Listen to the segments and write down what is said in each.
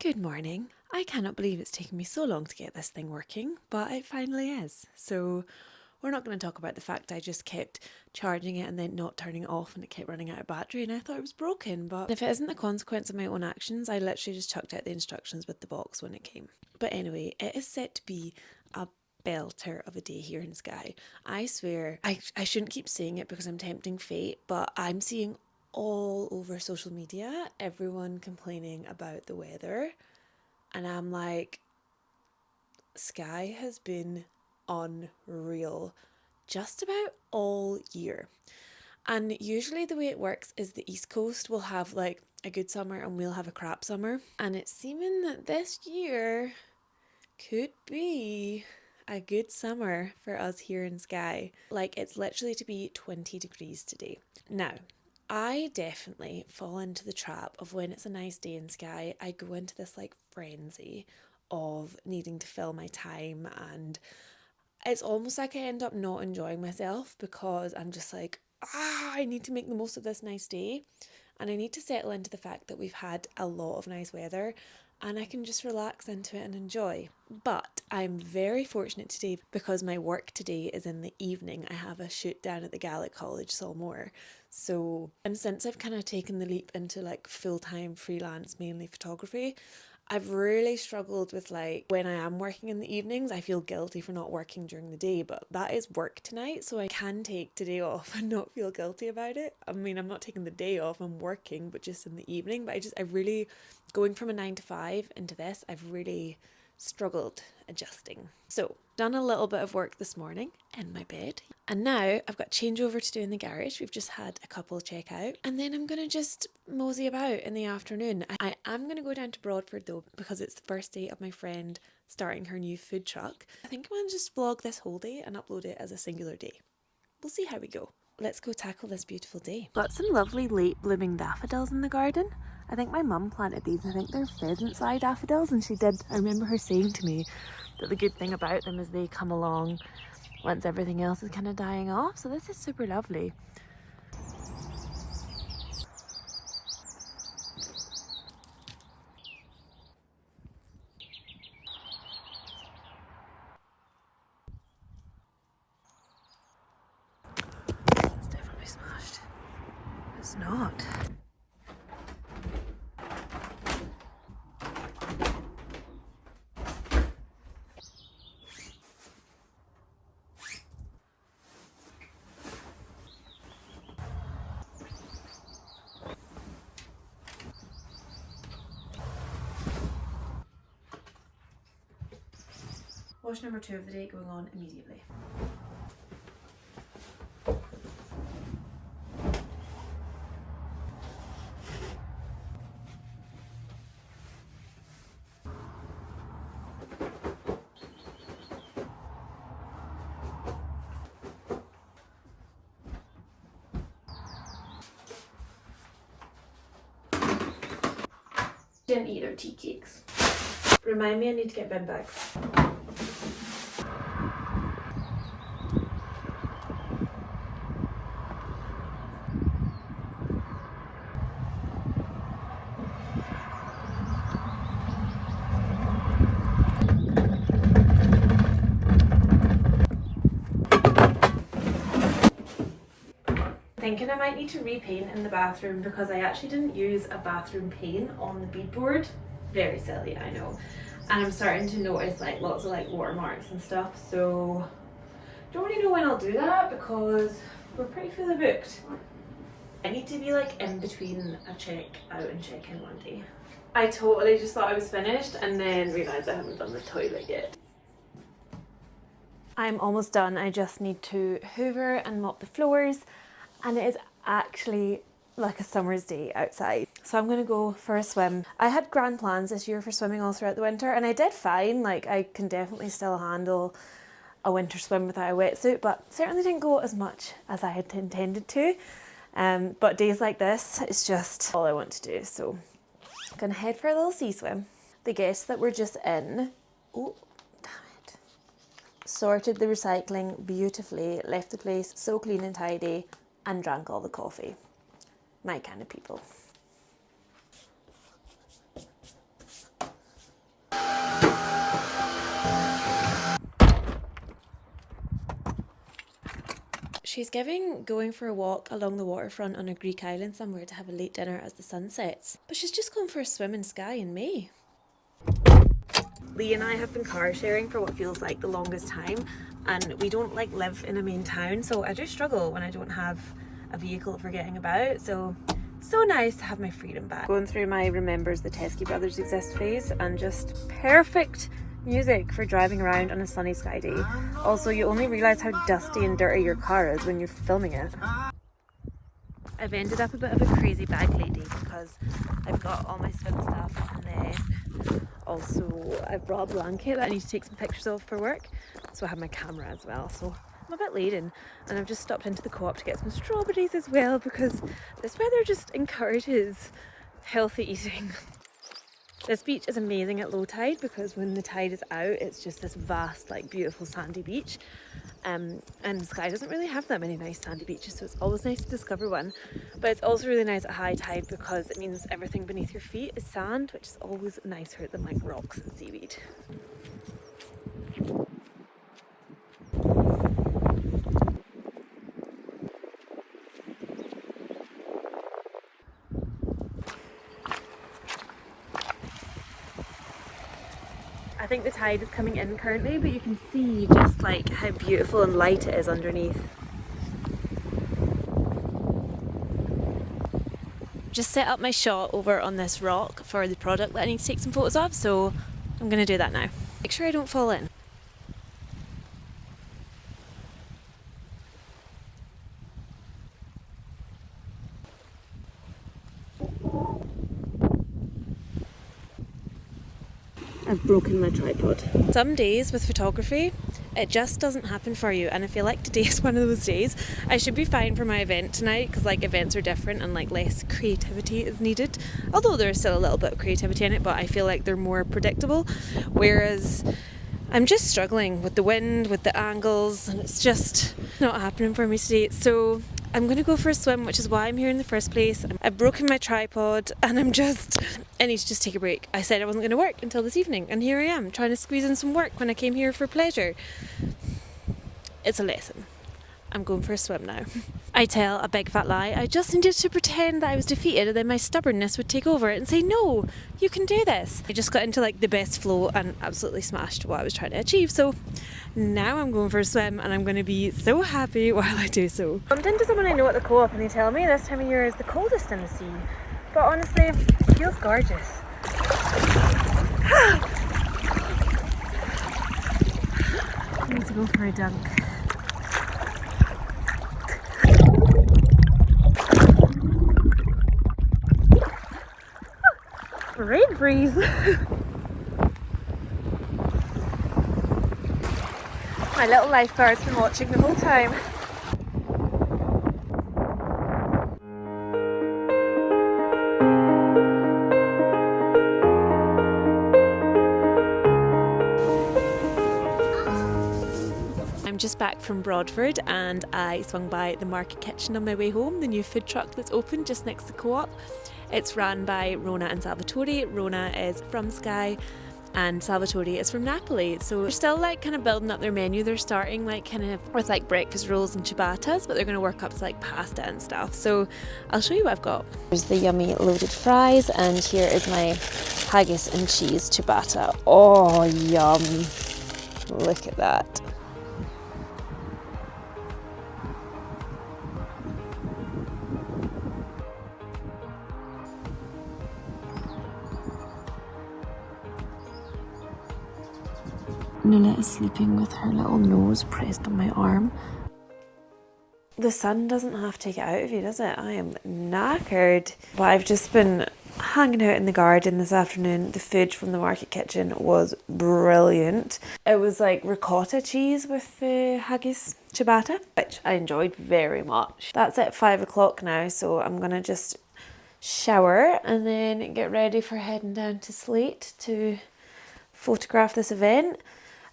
Good morning. I cannot believe it's taken me so long to get this thing working, but it finally is. So we're not going to talk about the fact I just kept charging it and then not turning it off and it kept running out of battery and I thought it was broken. But if it isn't the consequence of my own actions, I literally just chucked out the instructions with the box when it came. But anyway, it is set to be a belter of a day here in Skye. I swear, I shouldn't keep saying it because I'm tempting fate, but I'm seeing all over social media everyone complaining about the weather, and I'm like, Skye has been unreal just about all year. And usually the way it works is the East Coast will have like a good summer and we'll have a crap summer, and it's seeming that this year could be a good summer for us here in Skye. Like, it's literally to be 20 degrees today. Now, I definitely fall into the trap of when it's a nice day in Skye, I go into this like frenzy of needing to fill my time, and it's almost like I end up not enjoying myself because I'm just like, I need to make the most of this nice day, and I need to settle into the fact that we've had a lot of nice weather and I can just relax into it and enjoy. But I'm very fortunate today because my work today is in the evening. I have a shoot down at the Gaelic College, Sabhal Mòr. So, and since I've kind of taken the leap into like full-time freelance, mainly photography, I've really struggled with like when I am working in the evenings, I feel guilty for not working during the day, but that is work tonight, so I can take today off and not feel guilty about it. I mean, I'm not taking the day off, I'm working, but just in the evening. But I really, going from a 9 to 5 into this, I've really struggled adjusting. So, done a little bit of work this morning in my bed, and now I've got changeover to do in the garage. We've just had a couple check out, and then I'm gonna just mosey about in the afternoon. I am gonna go down to Broadford though because it's the first day of my friend starting her new food truck. I think I'm gonna just vlog this whole day and upload it as a singular day. We'll see how we go. Let's go tackle this beautiful day. Got some lovely late blooming daffodils in the garden. I think my mum planted these. I think they're pheasant's eye daffodils, and she did. I remember her saying to me that the good thing about them is they come along once everything else is kind of dying off. So this is super lovely. It's definitely smashed. It's not. Wash number 2 of the day going on immediately. Didn't eat their tea cakes. Remind me I need to get bin bags. Thinking I might need to repaint in the bathroom because I actually didn't use a bathroom paint on the beadboard. Very silly, I know. And I'm starting to notice like lots of like watermarks and stuff, so don't really know when I'll do that because we're pretty fully booked. I need to be like in between a check out and check in one day. I totally just thought I was finished and then realised I haven't done the toilet yet. I'm almost done. I just need to hoover and mop the floors, and it is actually like a summer's day outside. So I'm gonna go for a swim. I had grand plans this year for swimming all throughout the winter and I did fine. Like, I can definitely still handle a winter swim without a wetsuit, but certainly didn't go as much as I had intended to. But days like this, it's just all I want to do. So I'm gonna head for a little sea swim. The guests that were just in, oh, damn it, sorted the recycling beautifully, left the place so clean and tidy, and drank all the coffee. My kind of people. She's giving going for a walk along the waterfront on a Greek island somewhere to have a late dinner as the sun sets. But she's just going for a swim in Skye in May. Lee and I have been car sharing for what feels like the longest time, and we don't like live in a main town, so I do struggle when I don't have a vehicle for getting about. So nice to have my freedom back. Going through my remembers the Teskey Brothers exist phase, and just perfect music for driving around on a sunny Skye day. Also, you only realise how dusty and dirty your car is when you're filming it. I've ended up a bit of a crazy bag lady because I've got all my swim stuff, and then also I've brought a blanket that I need to take some pictures of for work, so I have my camera as well. So I'm a bit laden, and I've just stopped into the co-op to get some strawberries as well because this weather just encourages healthy eating. This beach is amazing at low tide because when the tide is out, it's just this vast, like, beautiful sandy beach. And Skye doesn't really have that many nice sandy beaches, so it's always nice to discover one. But it's also really nice at high tide because it means everything beneath your feet is sand, which is always nicer than like rocks and seaweed. I think the tide is coming in currently, but you can see just like how beautiful and light it is underneath. Just set up my shot over on this rock for the product that I need to take some photos of, so I'm going to do that now. Make sure I don't fall in. I've broken my tripod. Some days with photography, it just doesn't happen for you, and I feel like today is one of those days. I should be fine for my event tonight because like events are different and like less creativity is needed, although there's still a little bit of creativity in it, but I feel like they're more predictable, whereas I'm just struggling with the wind, with the angles, and it's just not happening for me today. So I'm going to go for a swim, which is why I'm here in the first place. I've broken my tripod and I need to just take a break. I said I wasn't going to work until this evening, and here I am trying to squeeze in some work when I came here for pleasure. It's a lesson. I'm going for a swim now. I tell a big fat lie. I just needed to pretend that I was defeated, and then my stubbornness would take over and say, no, you can do this. I just got into like the best flow and absolutely smashed what I was trying to achieve. So now I'm going for a swim, and I'm going to be so happy while I do so. I bumped into someone I know at the co-op, and they tell me this time of year is the coldest in the sea. But honestly, it feels gorgeous. I need to go for a dunk. Rain freeze. My little lifeguard's been watching the whole time. I'm just back from Broadford, and I swung by the market kitchen on my way home, the new food truck that's opened just next to the co-op. It's run by Rona and Salvatore. Rona is from Skye and Salvatore is from Napoli. So they're still like kind of building up their menu. They're starting like kind of with like breakfast rolls and ciabattas, but they're going to work up to like pasta and stuff. So I'll show you what I've got. Here's the yummy loaded fries, and here is my haggis and cheese ciabatta. Oh, yum. Look at that. Nuala is sleeping with her little nose pressed on my arm. The sun doesn't have to take it out of you, does it? I am knackered. But I've just been hanging out in the garden this afternoon. The food from the market kitchen was brilliant. It was like ricotta cheese with the haggis ciabatta, which I enjoyed very much. That's at 5 o'clock now, so I'm gonna just shower and then get ready for heading down to Slate to photograph this event.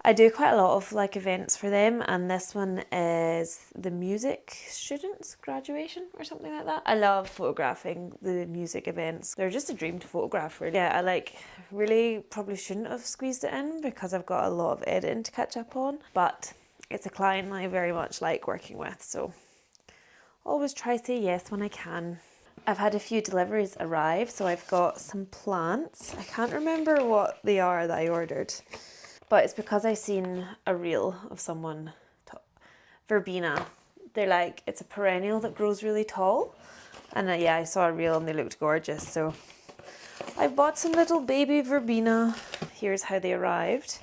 I do quite a lot of like events for them, and this one is the music students' graduation or something like that. I love photographing the music events. They're just a dream to photograph, really. Yeah, I like really probably shouldn't have squeezed it in because I've got a lot of editing to catch up on, but it's a client I very much like working with, so always try to say yes when I can. I've had a few deliveries arrive, so I've got some plants. I can't remember what they are that I ordered, but it's because I seen a reel of someone, verbena. They're like, it's a perennial that grows really tall. And yeah, I saw a reel and they looked gorgeous. So I bought some little baby verbena. Here's how they arrived.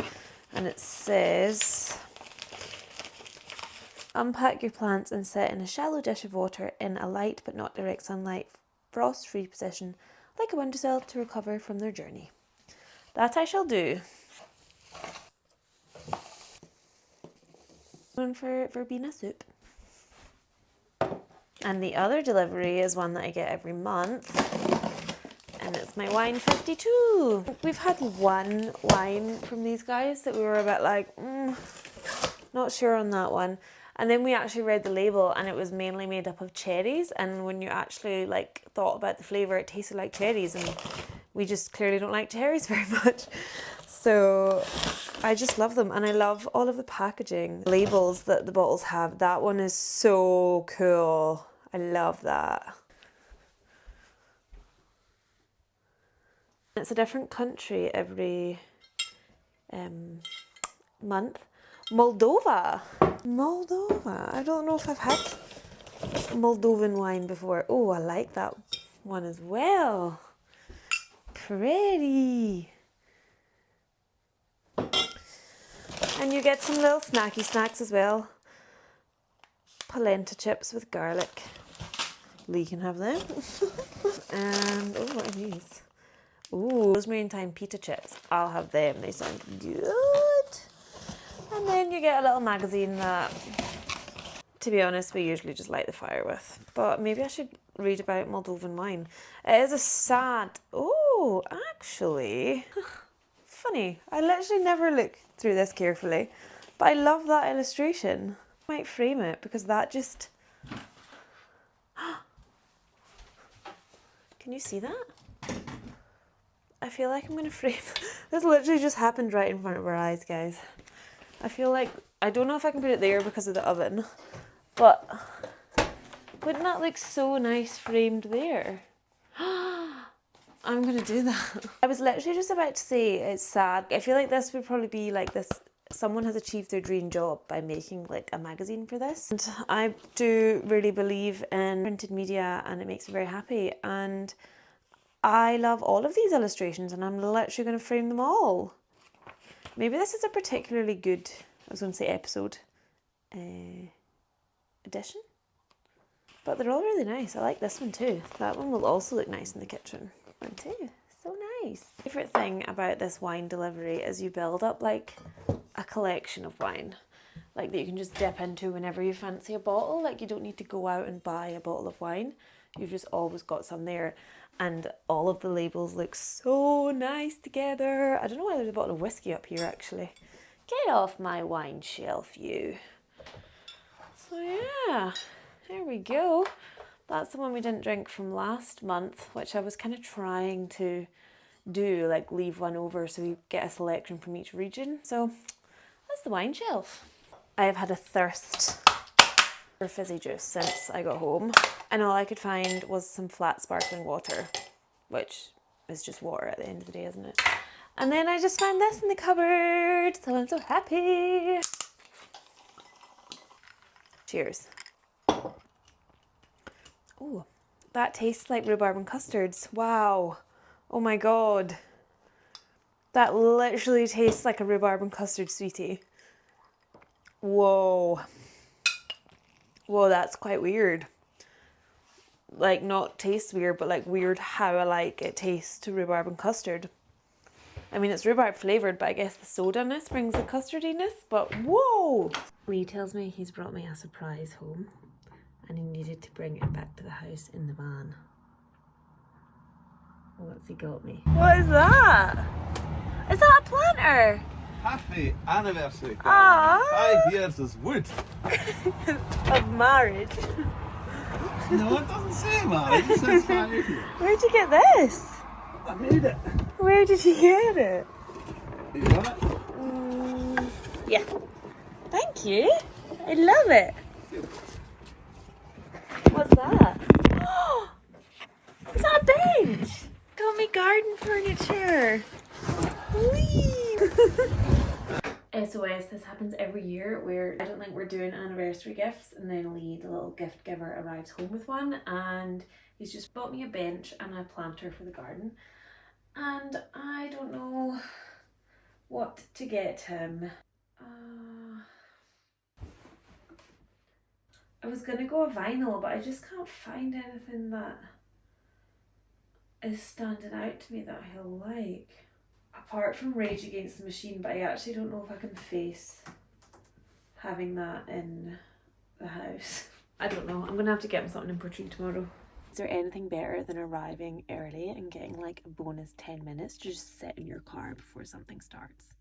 And it says, unpack your plants and set in a shallow dish of water in a light but not direct sunlight, frost-free position, like a windowsill, to recover from their journey. That I shall do. One for verbena soup. And the other delivery is one that I get every month, and it's my wine 52. We've had one wine from these guys that we were a bit like, not sure on that one. And then we actually read the label and it was mainly made up of cherries, and when you actually like thought about the flavour, it tasted like cherries, and we just clearly don't like cherries very much. So I just love them, and I love all of the packaging labels that the bottles have. That one is so cool. I love that. It's a different country every month. Moldova. I don't know if I've had Moldovan wine before. Oh, I like that one as well. Pretty. And you get some little snacky snacks as well. Polenta chips with garlic. Lee can have them. And, oh, what are these? Ooh, rosemary and thyme pita chips. I'll have them. They sound good. And then you get a little magazine that, to be honest, we usually just light the fire with. But maybe I should read about Moldovan wine. It is a sad... Oh, actually... Funny. I literally never look through this carefully. But I love that illustration. I might frame it because that just... Can you see that? I feel like I'm going to frame... This literally just happened right in front of our eyes, guys. I feel like... I don't know if I can put it there because of the oven. But wouldn't that look so nice framed there? I'm going to do that. I was literally just about to say it's sad. I feel like this would probably be like this... Someone has achieved their dream job by making like a magazine for this. And I do really believe in printed media and it makes me very happy. And I love all of these illustrations and I'm literally going to frame them all. Maybe this is a particularly good, I was going to say episode, edition. But they're all really nice. I like this one too. That one will also look nice in the kitchen. One too. So nice. My favourite thing about this wine delivery is you build up like a collection of wine. Like that you can just dip into whenever you fancy a bottle. Like you don't need to go out and buy a bottle of wine. You've just always got some there. And all of the labels look so nice together. I don't know why there's a bottle of whiskey up here actually. Get off my wine shelf, you. So yeah, there we go. That's the one we didn't drink from last month, which I was kind of trying to do, like leave one over so we get a selection from each region. So that's the wine shelf. I have had a thirst for fizzy juice since I got home, and all I could find was some flat sparkling water, which is just water at the end of the day, isn't it? And then I just found this in the cupboard, so I'm so happy. Cheers. Oh, that tastes like rhubarb and custards. Wow. Oh my god. That literally tastes like a rhubarb and custard sweetie. Whoa. Whoa, that's quite weird. Like, not taste weird, but like weird how alike it tastes to rhubarb and custard. I mean, it's rhubarb flavoured, but I guess the soda-ness brings the custardiness, but whoa! Lee tells me he's brought me a surprise home and he needed to bring it back to the house in the van. What's he got me? What is that? Is that a planter? Happy anniversary, Aww. 5 years as wood. Of marriage. No, it doesn't say marriage, it says 5 years. Where'd you get this? I made it. Where did you get it? You got it? Yeah. Thank you. I love it. What's that? Is that a bench? Got me garden furniture. Leave. SOS, this happens every year where I don't think we're doing anniversary gifts and then Lee, the little gift giver, arrives home with one and he's just bought me a bench and a planter for the garden and I don't know what to get him. I was gonna go a vinyl but I just can't find anything that is standing out to me that he'll like. Apart from Rage Against the Machine, but I actually don't know if I can face having that in the house. I don't know. I'm gonna have to get him something in Portree tomorrow. Is there anything better than arriving early and getting like a bonus 10 minutes to just sit in your car before something starts?